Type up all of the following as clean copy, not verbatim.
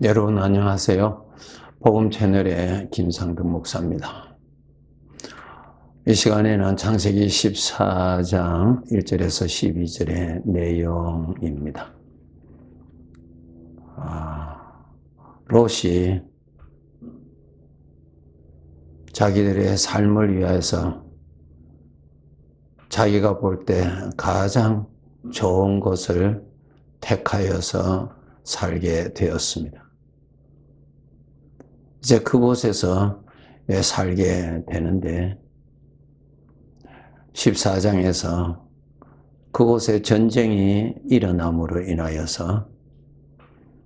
여러분 안녕하세요. 복음 채널의 김상덕 목사입니다. 이 시간에는 창세기 14장 1절에서 12절의 내용입니다. 롯이 자기들의 삶을 위해서 자기가 볼 때 가장 좋은 곳을 택하여서 살게 되었습니다. 이제 그곳에서 살게 되는데 14장에서 그곳에 전쟁이 일어남으로 인하여서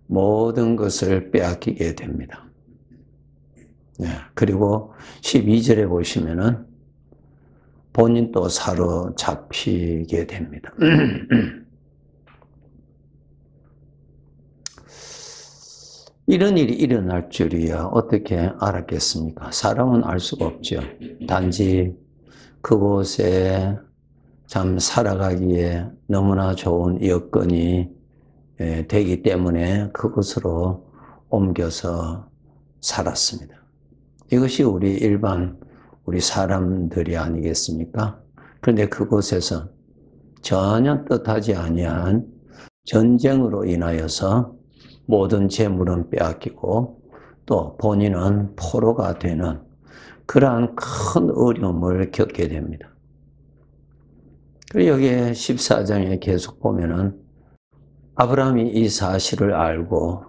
모든 것을 빼앗기게 됩니다. 그리고 12절에 보시면은 본인도 사로잡히게 됩니다. 이런 일이 일어날 줄이야 어떻게 알았겠습니까? 사람은 알 수가 없죠. 단지 그곳에 참 살아가기에 너무나 좋은 여건이 되기 때문에 그곳으로 옮겨서 살았습니다. 이것이 우리 사람들이 아니겠습니까? 그런데 그곳에서 전혀 뜻하지 아니한 전쟁으로 인하여서 모든 재물은 빼앗기고 또 본인은 포로가 되는 그러한 큰 어려움을 겪게 됩니다. 그리고 여기에 14장에 계속 보면은 아브라함이 이 사실을 알고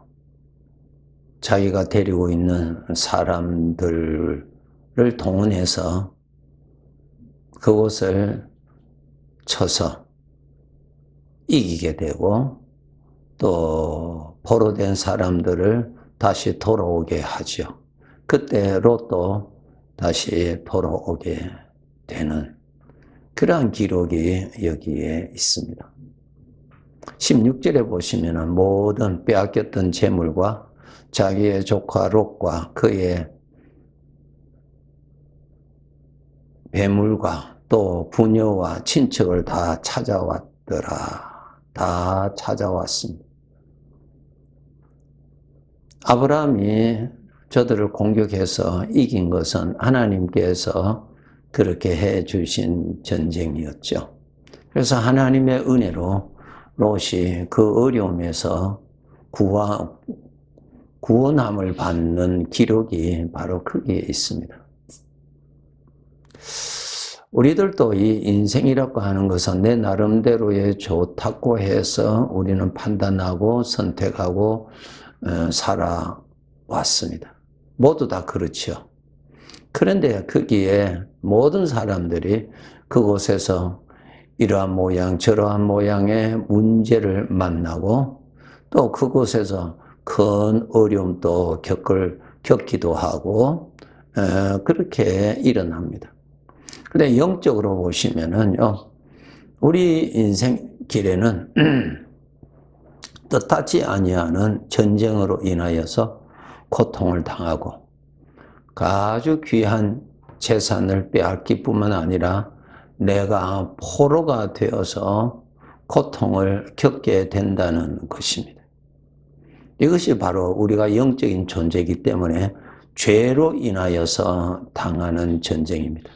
자기가 데리고 있는 사람들을 동원해서 그곳을 쳐서 이기게 되고 또 포로된 사람들을 다시 돌아오게 하죠. 그때 롯도 다시 돌아오게 되는 그러한 기록이 여기에 있습니다. 16절에 보시면은 모든 빼앗겼던 재물과 자기의 조카 롯과 그의 배물과 또 부녀와 친척을 다 찾아왔더라. 다 찾아왔습니다. 아브라함이 저들을 공격해서 이긴 것은 하나님께서 그렇게 해 주신 전쟁이었죠. 그래서 하나님의 은혜로 롯이 그 어려움에서 구원함을 받는 기록이 바로 거기에 있습니다. 우리들도 이 인생이라고 하는 것은 내 나름대로의 좋다고 해서 우리는 판단하고 선택하고 살아왔습니다. 모두 다 그렇죠. 그런데 거기에 모든 사람들이 그곳에서 이러한 모양 저러한 모양의 문제를 만나고 또 그곳에서 큰 어려움도 겪기도 하고 그렇게 일어납니다. 그런데 영적으로 보시면은요, 우리 인생 길에는 뜻하지 아니하는 전쟁으로 인하여서 고통을 당하고 아주 귀한 재산을 빼앗길 뿐만 아니라 내가 포로가 되어서 고통을 겪게 된다는 것입니다. 이것이 바로 우리가 영적인 존재이기 때문에 죄로 인하여서 당하는 전쟁입니다.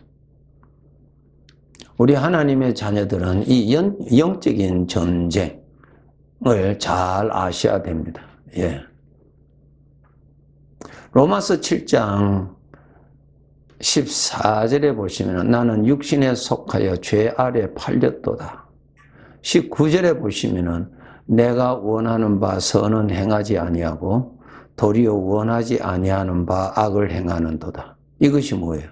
우리 하나님의 자녀들은 이 영적인 전쟁을 잘 아셔야 됩니다. 로마서 7장 14절에 보시면 나는 육신에 속하여 죄 아래 팔렸도다. 19절에 보시면 내가 원하는 바 선은 행하지 아니하고 도리어 원하지 아니하는 바 악을 행하는도다. 이것이 뭐예요?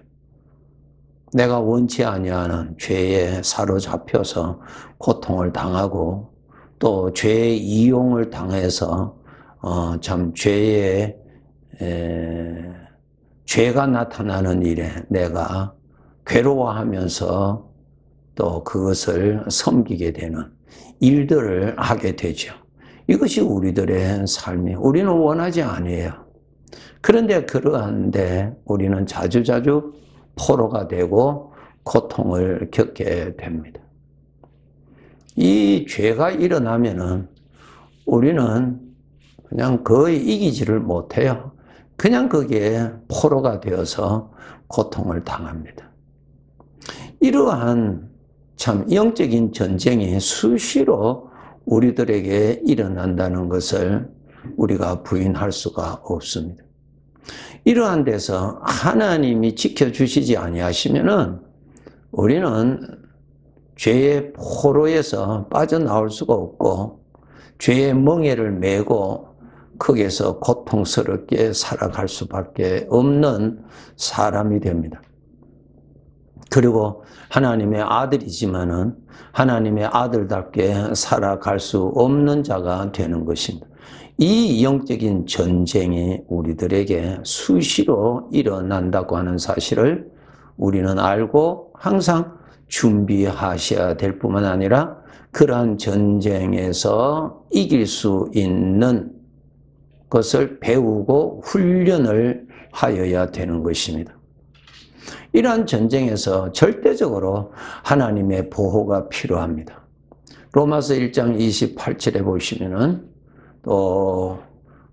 내가 원치 아니하는 죄에 사로잡혀서 고통을 당하고 또 죄의 이용을 당해서 참 죄가 나타나는 일에 내가 괴로워하면서 또 그것을 섬기게 되는 일들을 하게 되죠. 이것이 우리들의 삶이 우리는 원하지 아니에요. 그런데 그러한데 우리는 자주자주 포로가 되고 고통을 겪게 됩니다. 이 죄가 일어나면은 우리는 그냥 거의 이기지를 못해요. 그냥 거기에 포로가 되어서 고통을 당합니다. 이러한 참 영적인 전쟁이 수시로 우리들에게 일어난다는 것을 우리가 부인할 수가 없습니다. 이러한 데서 하나님이 지켜주시지 아니하시면은 우리는 죄의 포로에서 빠져나올 수가 없고 죄의 멍에를 메고 거기에서 고통스럽게 살아갈 수밖에 없는 사람이 됩니다. 그리고 하나님의 아들이지만은 하나님의 아들답게 살아갈 수 없는 자가 되는 것입니다. 이 영적인 전쟁이 우리들에게 수시로 일어난다고 하는 사실을 우리는 알고 항상 준비하셔야 될 뿐만 아니라 그러한 전쟁에서 이길 수 있는 것을 배우고 훈련을 하여야 되는 것입니다. 이러한 전쟁에서 절대적으로 하나님의 보호가 필요합니다. 로마서 1장 28절에 보시면은 또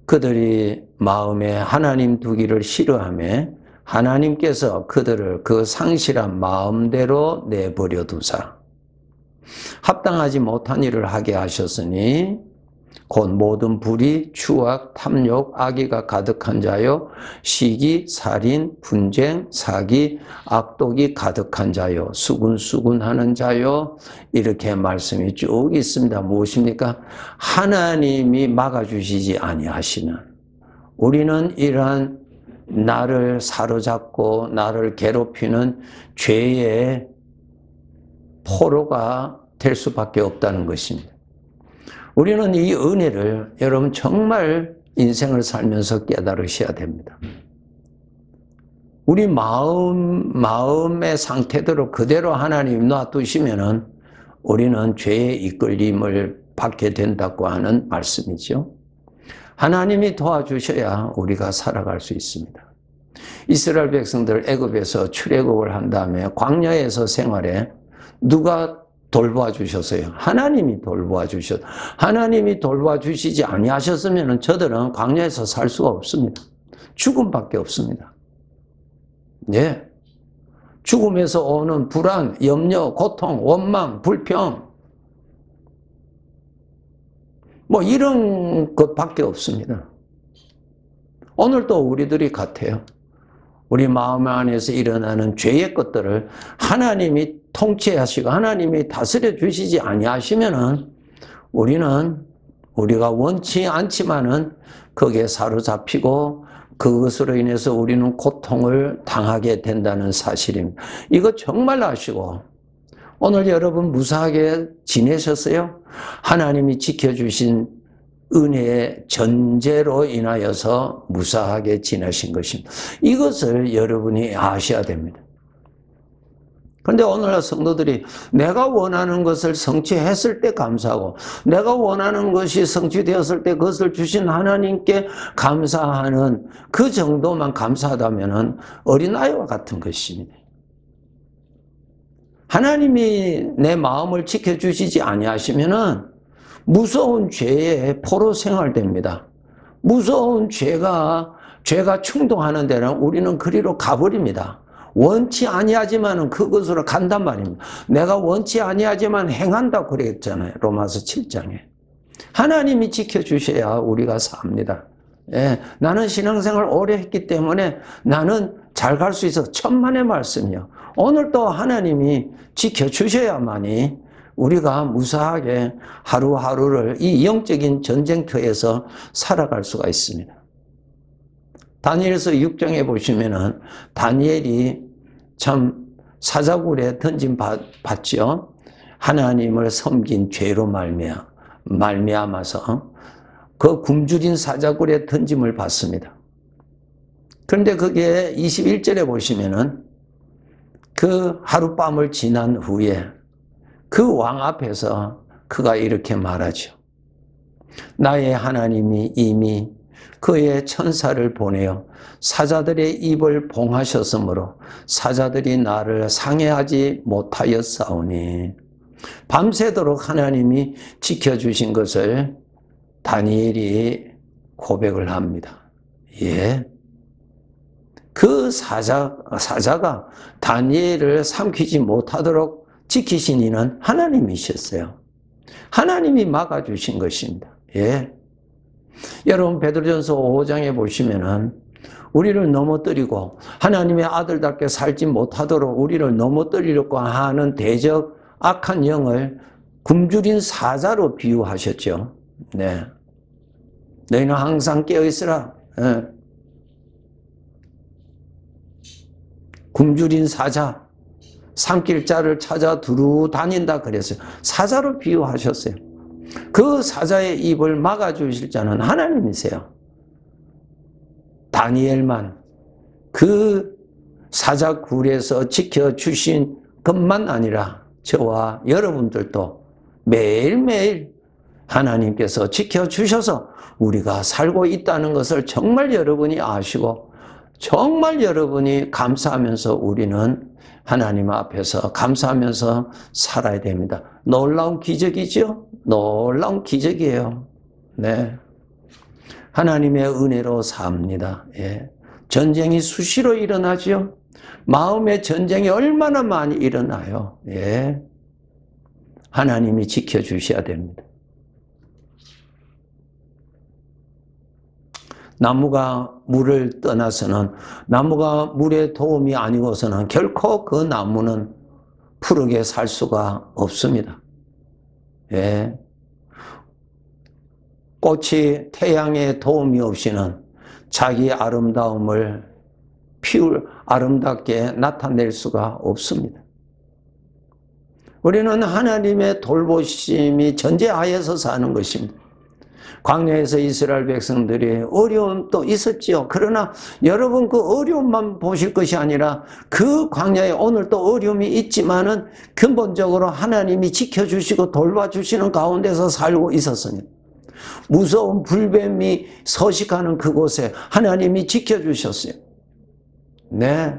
그들이 마음에 하나님 두기를 싫어하며 하나님께서 그들을 그 상실한 마음대로 내버려 두사 합당하지 못한 일을 하게 하셨으니 곧 모든 불의, 추악, 탐욕, 악의가 가득한 자요 시기, 살인, 분쟁, 사기, 악독이 가득한 자요 수군수군하는 자요 이렇게 말씀이 쭉 있습니다. 무엇입니까? 하나님이 막아주시지 아니하시면 우리는 이러한 나를 사로잡고 나를 괴롭히는 죄의 포로가 될 수밖에 없다는 것입니다. 우리는 이 은혜를 여러분 정말 인생을 살면서 깨달으셔야 됩니다. 우리 마음의 상태대로 그대로 하나님 놔두시면은 우리는 죄의 이끌림을 받게 된다고 하는 말씀이죠. 하나님이 도와주셔야 우리가 살아갈 수 있습니다. 이스라엘 백성들 애굽에서 출애굽을 한 다음에 광야에서 생활해 누가 돌보아 주셨어요? 하나님이 돌보아 주셨어요. 하나님이 돌보아 주시지 아니하셨으면 저들은 광야에서 살 수가 없습니다. 죽음밖에 없습니다. 예. 죽음에서 오는 불안, 염려, 고통, 원망, 불평 뭐 이런 것밖에 없습니다. 오늘도 우리들이 같아요. 우리 마음 안에서 일어나는 죄의 것들을 하나님이 통치하시고 하나님이 다스려 주시지 아니하시면은 우리가 원치 않지만은 거기에 사로잡히고 그것으로 인해서 우리는 고통을 당하게 된다는 사실입니다. 이거 정말 아시고 오늘 여러분 무사하게 지내셨어요? 하나님이 지켜주신 은혜의 전제로 인하여서 무사하게 지내신 것입니다. 이것을 여러분이 아셔야 됩니다. 그런데 오늘날 성도들이 내가 원하는 것을 성취했을 때 감사하고 내가 원하는 것이 성취되었을 때 그것을 주신 하나님께 감사하는 그 정도만 감사하다면 어린아이와 같은 것입니다. 하나님이 내 마음을 지켜주시지 아니하시면은 무서운 죄에 포로 생활됩니다. 무서운 죄가 충동하는 데는 우리는 그리로 가버립니다. 원치 아니하지만은 그것으로 간단 말입니다. 내가 원치 아니하지만 행한다고 그랬잖아요. 로마서 7장에. 하나님이 지켜주셔야 우리가 삽니다. 예, 나는 신앙생활 오래 했기 때문에 나는 잘 갈 수 있어. 천만의 말씀이요. 오늘도 하나님이 지켜주셔야만이 우리가 무사하게 하루하루를 이 영적인 전쟁터에서 살아갈 수가 있습니다. 다니엘서 6장에 보시면은 다니엘이 참 사자굴에 던짐 받죠. 하나님을 섬긴 죄로 말미암아서 그 굶주린 사자굴에 던짐을 받습니다. 그런데 그게 21절에 보시면은 그 하룻밤을 지난 후에 그 왕 앞에서 그가 이렇게 말하죠. 나의 하나님이 이미 그의 천사를 보내어 사자들의 입을 봉하셨으므로 사자들이 나를 상해하지 못하였사오니 밤새도록 하나님이 지켜주신 것을 다니엘이 고백을 합니다. 예. 그 사자가 다니엘을 삼키지 못하도록 지키신 이는 하나님이셨어요. 하나님이 막아주신 것입니다. 예. 여러분, 베드로전서 5장에 보시면은 우리를 넘어뜨리고 하나님의 아들답게 살지 못하도록 우리를 넘어뜨리려고 하는 대적 악한 영을 굶주린 사자로 비유하셨죠. 네. 너희는 항상 깨어있으라. 예. 굶주린 사자, 삼킬 자를 찾아 두루 다닌다 그랬어요. 사자로 비유하셨어요. 그 사자의 입을 막아주실 자는 하나님이세요. 다니엘만 그 사자 굴에서 지켜주신 것만 아니라 저와 여러분들도 매일매일 하나님께서 지켜주셔서 우리가 살고 있다는 것을 정말 여러분이 아시고 정말 여러분이 감사하면서 우리는 하나님 앞에서 감사하면서 살아야 됩니다. 놀라운 기적이죠? 놀라운 기적이에요. 네. 하나님의 은혜로 삽니다. 예. 전쟁이 수시로 일어나죠? 마음의 전쟁이 얼마나 많이 일어나요? 예. 하나님이 지켜주셔야 됩니다. 나무가 물을 떠나서는 나무가 물의 도움이 아니고서는 결코 그 나무는 푸르게 살 수가 없습니다. 예. 꽃이 태양의 도움이 없이는 자기 아름다움을 아름답게 나타낼 수가 없습니다. 우리는 하나님의 돌보심이 전제하에서 사는 것입니다. 광야에서 이스라엘 백성들이 어려움도 있었지요. 그러나 여러분 그 어려움만 보실 것이 아니라 그 광야에 오늘도 어려움이 있지만은 근본적으로 하나님이 지켜주시고 돌봐주시는 가운데서 살고 있었으니 무서운 불뱀이 서식하는 그곳에 하나님이 지켜주셨어요. 네.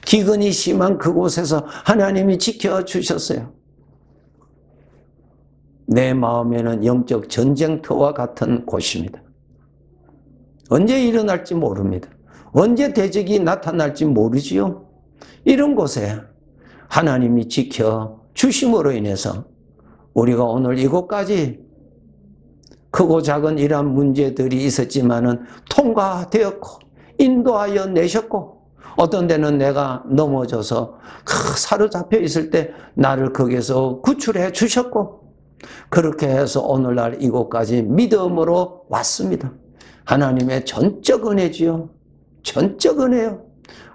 기근이 심한 그곳에서 하나님이 지켜주셨어요. 내 마음에는 영적 전쟁터와 같은 곳입니다. 언제 일어날지 모릅니다. 언제 대적이 나타날지 모르지요. 이런 곳에 하나님이 지켜주심으로 인해서 우리가 오늘 이곳까지 크고 작은 이러한 문제들이 있었지만은 통과되었고 인도하여 내셨고 어떤 데는 내가 넘어져서 사로잡혀 있을 때 나를 거기에서 구출해 주셨고 그렇게 해서 오늘날 이곳까지 믿음으로 왔습니다. 하나님의 전적 은혜지요. 전적 은혜요.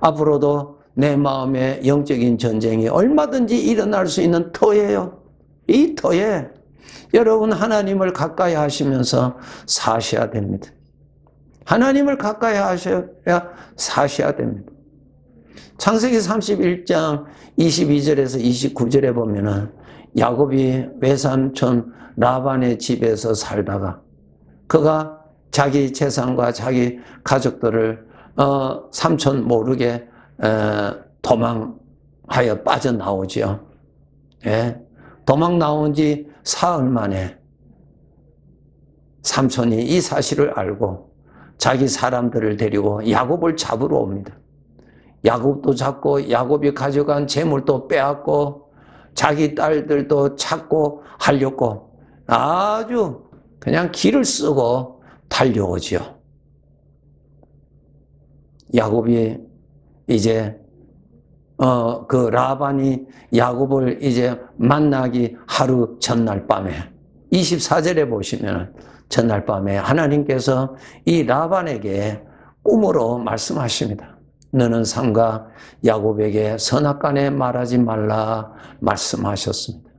앞으로도 내 마음의 영적인 전쟁이 얼마든지 일어날 수 있는 터예요. 이 터에 여러분 하나님을 가까이 하시면서 사셔야 됩니다. 하나님을 가까이 하셔야 사셔야 됩니다. 창세기 31장 22절에서 29절에 보면은 야곱이 외삼촌 라반의 집에서 살다가 그가 자기 재산과 자기 가족들을 삼촌 모르게 도망하여 빠져나오지요. 예. 도망 나온 지 사흘 만에 삼촌이 이 사실을 알고 자기 사람들을 데리고 야곱을 잡으러 옵니다. 야곱도 잡고 야곱이 가져간 재물도 빼앗고 자기 딸들도 찾고 하려고 아주 그냥 길을 쓰고 달려오죠. 야곱이 이제 그 라반이 야곱을 이제 만나기 하루 전날 밤에 24절에 보시면 전날 밤에 하나님께서 이 라반에게 꿈으로 말씀하십니다. 너는 삼가 야곱에게 선악간에 말하지 말라 말씀하셨습니다.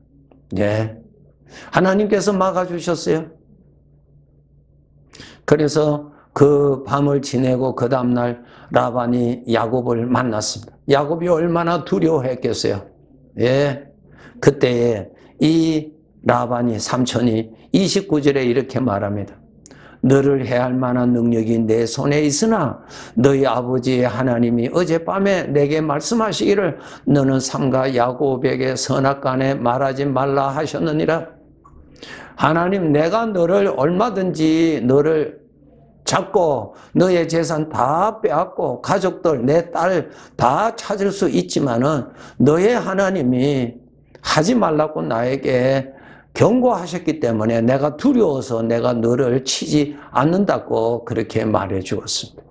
예. 하나님께서 막아주셨어요. 그래서 그 밤을 지내고 그 다음날 라반이 야곱을 만났습니다. 야곱이 얼마나 두려워했겠어요. 예. 그때에 이 라반이 삼촌이 29절에 이렇게 말합니다. 너를 해할 만한 능력이 내 손에 있으나 너희 아버지의 하나님이 어젯밤에 내게 말씀하시기를 너는 삼가 야곱에게 선악간에 말하지 말라 하셨느니라. 하나님, 내가 너를 얼마든지 너를 잡고 너의 재산 다 빼앗고 가족들, 내 딸 다 찾을 수 있지만은 너의 하나님이 하지 말라고 나에게 경고하셨기 때문에 내가 두려워서 내가 너를 치지 않는다고 그렇게 말해 주었습니다.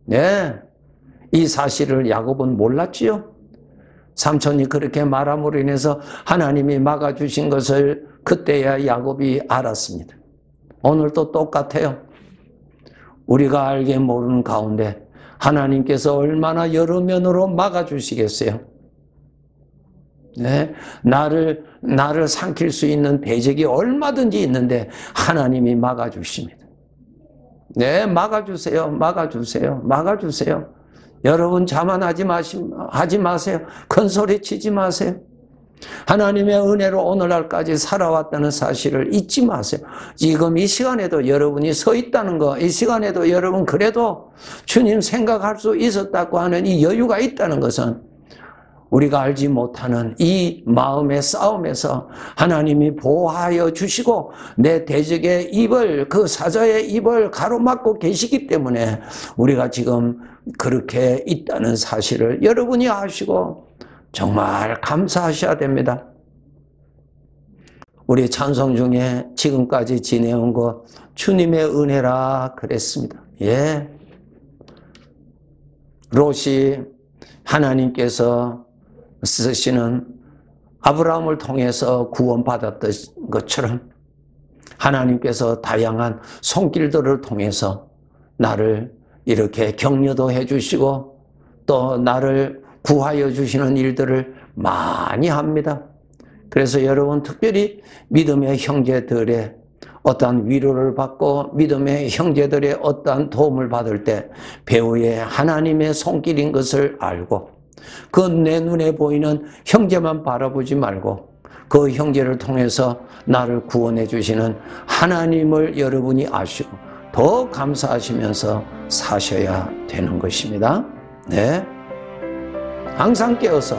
네, 이 사실을 야곱은 몰랐지요. 삼촌이 그렇게 말함으로 인해서 하나님이 막아주신 것을 그때야 야곱이 알았습니다. 오늘도 똑같아요. 우리가 알게 모르는 가운데 하나님께서 얼마나 여러 면으로 막아주시겠어요. 네, 나를 삼킬 수 있는 대적이 얼마든지 있는데 하나님이 막아주십니다. 네, 막아주세요. 막아주세요. 막아주세요. 여러분 자만하지 마세요. 큰 소리 치지 마세요. 하나님의 은혜로 오늘날까지 살아왔다는 사실을 잊지 마세요. 지금 이 시간에도 여러분이 서 있다는 거, 이 시간에도 여러분 그래도 주님 생각할 수 있었다고 하는 이 여유가 있다는 것은 우리가 알지 못하는 이 마음의 싸움에서 하나님이 보호하여 주시고 내 대적의 입을, 그 사자의 입을 가로막고 계시기 때문에 우리가 지금 그렇게 있다는 사실을 여러분이 아시고 정말 감사하셔야 됩니다. 우리 찬송 중에 지금까지 지내온 것 주님의 은혜라 그랬습니다. 예. 롯이 하나님께서 쓰시는 아브라함을 통해서 구원받았던 것처럼 하나님께서 다양한 손길들을 통해서 나를 이렇게 격려도 해주시고 또 나를 구하여 주시는 일들을 많이 합니다. 그래서 여러분 특별히 믿음의 형제들의 어떠한 위로를 받고 믿음의 형제들의 어떠한 도움을 받을 때 배우의 하나님의 손길인 것을 알고 그 내 눈에 보이는 형제만 바라보지 말고 그 형제를 통해서 나를 구원해 주시는 하나님을 여러분이 아시고 더 감사하시면서 사셔야 되는 것입니다. 네. 항상 깨어서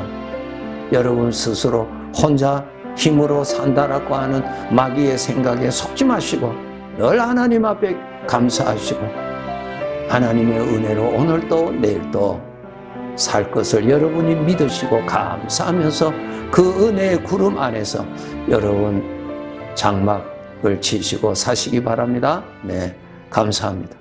여러분 스스로 혼자 힘으로 산다라고 하는 마귀의 생각에 속지 마시고 늘 하나님 앞에 감사하시고 하나님의 은혜로 오늘도 내일도 살 것을 여러분이 믿으시고 감사하면서 그 은혜의 구름 안에서 여러분 장막을 치시고 사시기 바랍니다. 네, 감사합니다.